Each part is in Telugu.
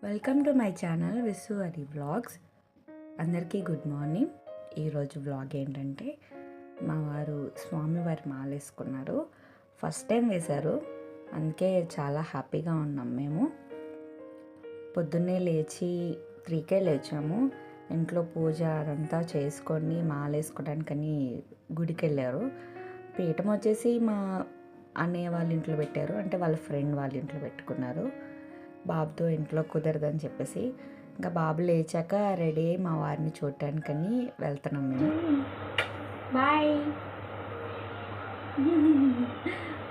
Welcome to my channel Visu Hari vlogs. అందరికీ గుడ్ మార్నింగ్. ఈరోజు వ్లాగ్ ఏంటంటే మా వారు స్వామివారి మాల వేసుకున్నారు. ఫస్ట్ టైం వేశారు, అందుకే చాలా హ్యాపీగా ఉన్నాం. మేము పొద్దున్నే లేచి 3కే లేచాము. ఇంట్లో పూజ అదంతా చేసుకొని మాల వేసుకోవడానికని గుడికి వెళ్ళారు. పీఠం వచ్చేసి మా అన్నయ్య వాళ్ళ ఇంట్లో పెట్టారు, అంటే వాళ్ళ ఫ్రెండ్ వాళ్ళ ఇంట్లో పెట్టుకున్నారు. బాబుతో ఇంట్లో కుదరదని చెప్పేసి ఇంకా బాబు లేచాక రెడీ అయ్యి మా వారిని చూడటానికని వెళ్తున్నాం మేము. Bye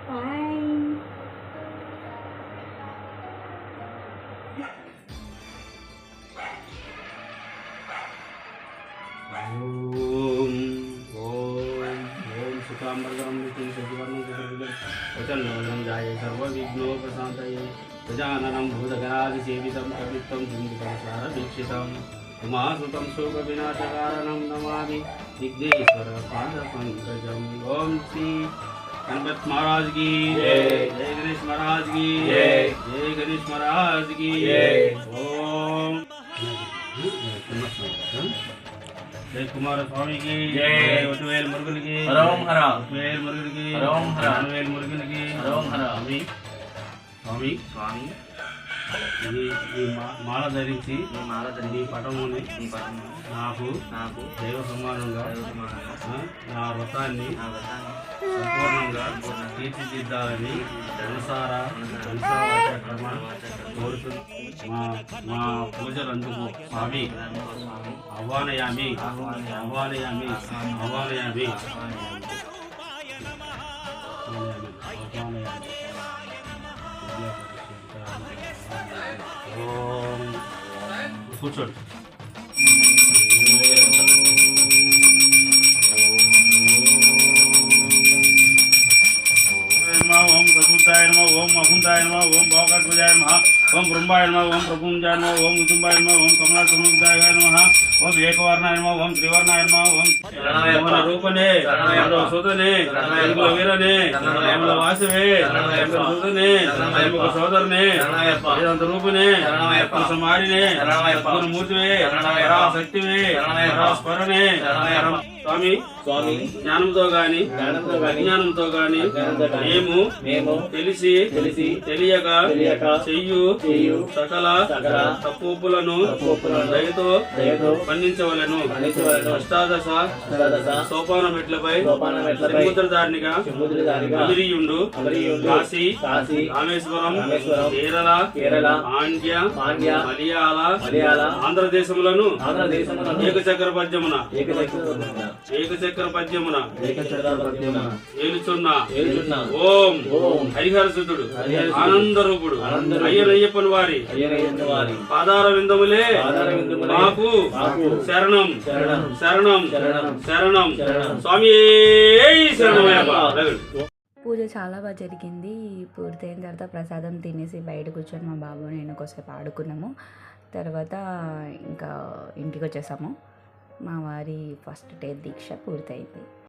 bye. गजाननं भूतगणादिसेवितं कवित्वं बिम्बिसारदीक्षितम् उमासुतं शोकविनाशकारणं नमामि विघ्नेश्वरपादपङ्कजम्। ओम श्री गणपत महाराज की जय, जय गणेश महाराज की जय, जय गणेश महाराज की जय। ओम जय कुमार स्वामी की जय, वटवेल मुरुगन की ओम हरा, वटवेल मुरुगन की ओम हरा, वटवेल मुरुगन की ओम हरा। స్వామి స్వామి ఈ మాల ధరించి నీ పటముని నాకు దైవ సమానంగా నా వ్రతాన్ని సంపూర్ణంగా తీర్చిదిద్దాలని మనసారా కోరుతూ మా పూజలు అందుకు స్వామి ఆహ్వానయామి ఆహ్వానయామి ఆహ్వానయామి ఆహ్వానయామి. కూర్చోండి. ఓం ప్రకృతాయ నమః, ఓం అకుంతాయ నమః, ఓం భోగత్వజాయ నమః, ఓం బ్రహ్మాయ నమః, ఓం ప్రపుంజాయ నమః, ఓం కుటుంబాయ నమః, ఓం కమలాసముద్రాయ నమః, ఓం ఏకవర్ణాయ నమః, ఓం త్రివర్ణాయ నమః, ఓం రూపనే సుతనే వీరనే వాసవే సుతనే సోదరనే వేదాంత రూపనే మారినే మూర్తివే శక్తివే స్మరణే. స్వామి స్వామి జ్ఞానంతో గాని అజ్ఞానంతో గాని మేము తెలిసి తెలియక చెయ్యు సకల తప్పులను దయతో పండించవలను. అష్టాదశ సోపాన మెట్లపై సముద్రధారినిగా అమిరియుండు కాశీ రామేశ్వరం కేరళ ఆంధ్య మలయాళ ఆంధ్రదేశములను ఏకచక్ర పద్యమున ఏలుచున్న ఓం హరిహర సుతుడు ఆనందరూపుడు అయ్యనయ్యప్పని వారి పాదార విందములే మాకు శరణం శరణం శరణం స్వామి శరణమయ్యప్ప. పూజ చాలా బాగా జరిగింది. పూర్తయిన తర్వాత ప్రసాదం తినేసి బయట కూర్చొని మా బాబు నేను కొద్దిసేపు ఆడుకున్నాము. తర్వాత ఇంకా ఇంటికి వచ్చేసాము. మా వారి ఫస్ట్ డే దీక్ష పూర్తయింది.